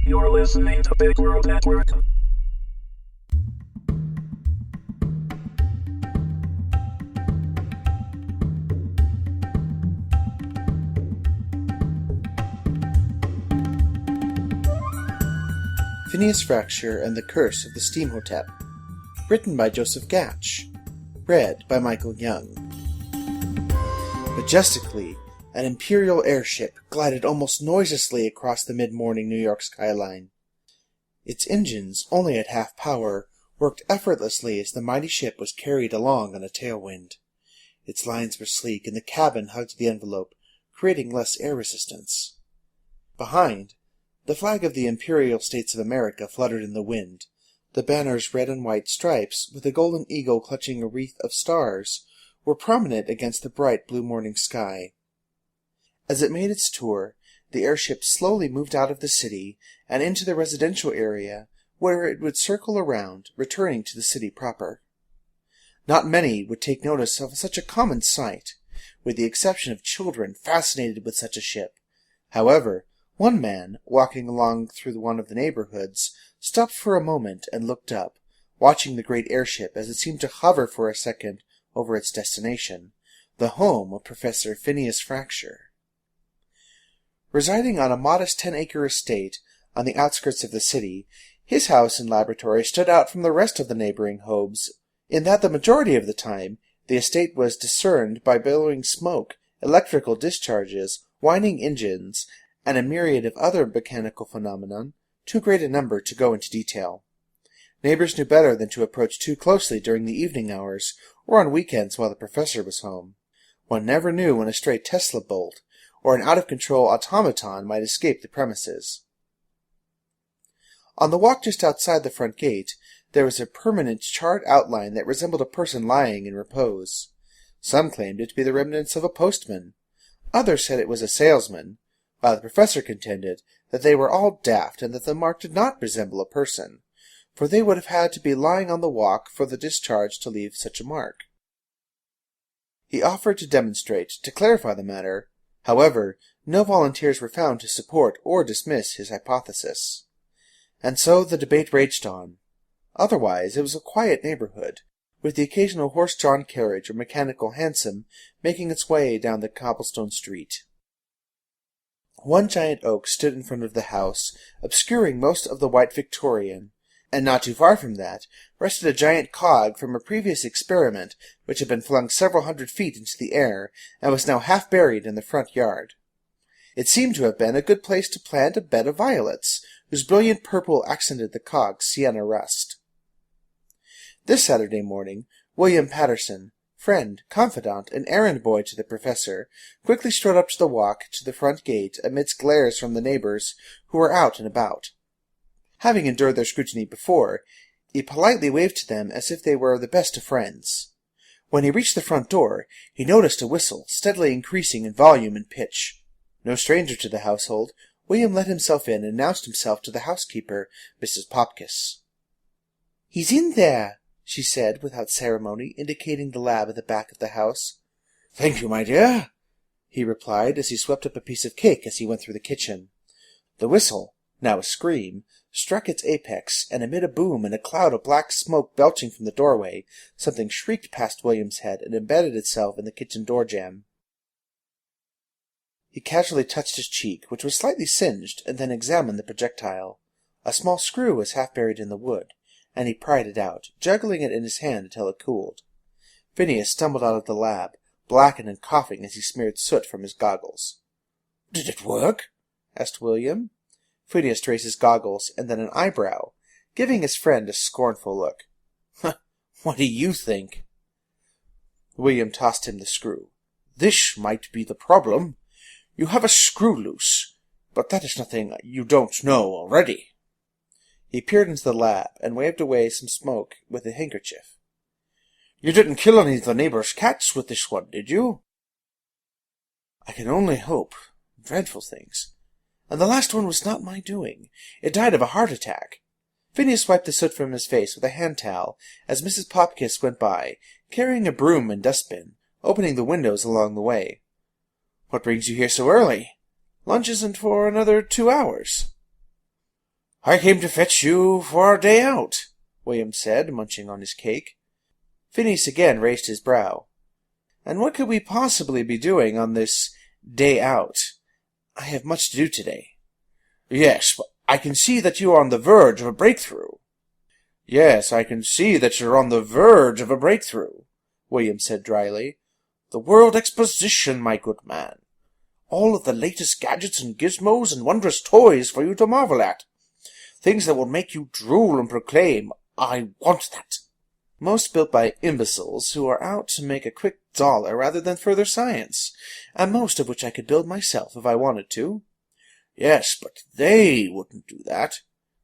You're listening to Big World Network. Phineas Frakture and the Curse of the Steamhotep. Written by Joseph Gatch. Read by Michael Young. Majestically, an Imperial airship glided almost noiselessly across the mid-morning New York skyline. Its engines, only at half power, worked effortlessly as the mighty ship was carried along on a tailwind. Its lines were sleek, and the cabin hugged the envelope, creating less air resistance. Behind, the flag of the Imperial States of America fluttered in the wind. The banner's red and white stripes, with a golden eagle clutching a wreath of stars, were prominent against the bright blue morning sky. As it made its tour, the airship slowly moved out of the city and into the residential area, where it would circle around, returning to the city proper. Not many would take notice of such a common sight, with the exception of children fascinated with such a ship. However, one man, walking along through one of the neighborhoods, stopped for a moment and looked up, watching the great airship as it seemed to hover for a second over its destination, the home of Professor Phineas Frakture. Residing on a modest 10-acre estate on the outskirts of the city, his house and laboratory stood out from the rest of the neighboring homes, in that the majority of the time the estate was discerned by billowing smoke, electrical discharges, whining engines, and a myriad of other mechanical phenomena, too great a number to go into detail. Neighbors knew better than to approach too closely during the evening hours, or on weekends while the professor was home. One never knew when a stray Tesla bolt, or an out-of-control automaton might escape the premises. On the walk just outside the front gate, there was a permanent charred outline that resembled a person lying in repose. Some claimed it to be the remnants of a postman. Others said it was a salesman, while the professor contended that they were all daft and that the mark did not resemble a person, for they would have had to be lying on the walk for the discharge to leave such a mark. He offered to demonstrate, to clarify the matter. However, no volunteers were found to support or dismiss his hypothesis. And so the debate raged on. Otherwise, it was a quiet neighborhood, with the occasional horse-drawn carriage or mechanical hansom making its way down the cobblestone street. One giant oak stood in front of the house, obscuring most of the white Victorian, and not too far from that rested a giant cog from a previous experiment which had been flung several hundred feet into the air and was now half buried in the front yard. It seemed to have been a good place to plant a bed of violets, whose brilliant purple accented the cog's sienna rust. This Saturday morning, William Patterson, friend, confidant, and errand-boy to the professor, quickly strode up to the walk to the front gate amidst glares from the neighbors who were out and about. Having endured their scrutiny before, he politely waved to them as if they were the best of friends. When he reached the front door, he noticed a whistle, steadily increasing in volume and pitch. No stranger to the household, William let himself in and announced himself to the housekeeper, Mrs. Popkiss. "He's in there," she said, without ceremony, indicating the lab at the back of the house. "Thank you, my dear," he replied, as he swept up a piece of cake as he went through the kitchen. The whistle, now a scream, struck its apex, and amid a boom and a cloud of black smoke belching from the doorway, something shrieked past William's head and embedded itself in the kitchen door-jamb. He casually touched his cheek, which was slightly singed, and then examined the projectile. A small screw was half buried in the wood, and he pried it out, juggling it in his hand until it cooled. Phineas stumbled out of the lab, blackened and coughing as he smeared soot from his goggles. "Did it work?" asked William. Phineas raised his goggles, and then an eyebrow, giving his friend a scornful look. "What do you think?" William tossed him the screw. "This might be the problem. You have a screw loose, but that is nothing you don't know already." He peered into the lab and waved away some smoke with a handkerchief. "You didn't kill any of the neighbors' cats with this one, did you?" "I can only hope. Dreadful things. And the last one was not my doing. It died of a heart attack." Phineas wiped the soot from his face with a hand-towel as Mrs. Popkiss went by, carrying a broom and dustbin, opening the windows along the way. "What brings you here so early? Lunch isn't for another 2 hours." I came to fetch you for our day out, William said, munching on his cake. Phineas again raised his brow. And what could we possibly be doing on this day out? I have much to do today. Yes, but I can see that you are on the verge of a breakthrough. Yes, I can see that you're on the verge of a breakthrough, William said dryly. The World Exposition, my good man. All of the latest gadgets and gizmos and wondrous toys for you to marvel at. Things that will make you drool and proclaim, I want that. Most built by imbeciles who are out to make a quick dollar rather than further science, and most of which I could build myself if I wanted to. Yes, but they wouldn't do that,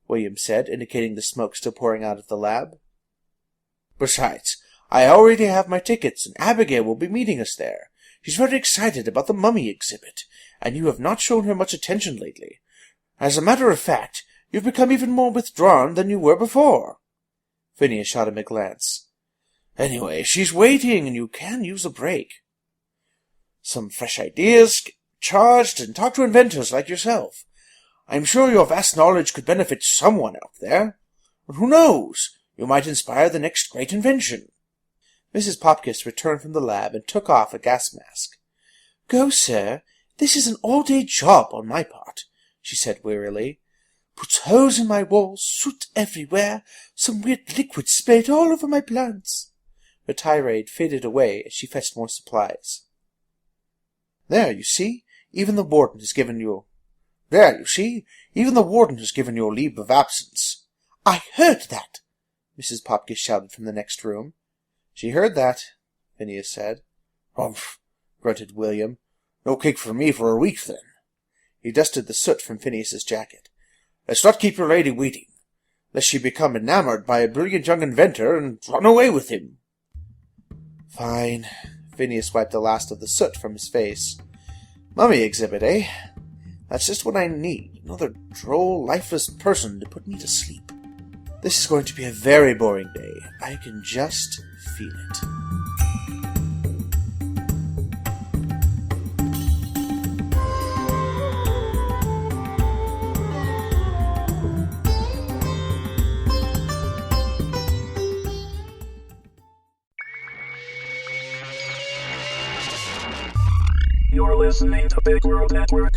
William said, indicating the smoke still pouring out of the lab. Besides, I already have my tickets, and Abigail will be meeting us there. She's very excited about the mummy exhibit, and you have not shown her much attention lately. As a matter of fact, you've become even more withdrawn than you were before. Phineas shot him a glance. Anyway, she's waiting, and you can use a break. Some fresh ideas, get charged, and talk to inventors like yourself. I'm sure your vast knowledge could benefit someone out there. And who knows? You might inspire the next great invention. Mrs. Popkiss returned from the lab and took off a gas mask. Go, sir. This is an all-day job on my part, she said wearily. Puts holes in my walls, soot everywhere, some weird liquid sprayed all over my plants. Her tirade faded away as she fetched more supplies. There, you see, even the warden has given you a leave of absence. I heard that, Mrs. Popkiss shouted from the next room. She heard that, Phineas said. Humph, grunted William. No cake for me for a week, then. He dusted the soot from Phineas's jacket. Let's not keep your lady waiting, lest she become enamored by a brilliant young inventor and run away with him. Fine. Phineas wiped the last of the soot from his face. Mummy exhibit, eh? That's just what I need. Another droll, lifeless person to put me to sleep. This is going to be a very boring day. I can just feel it. You're listening to Big World Network.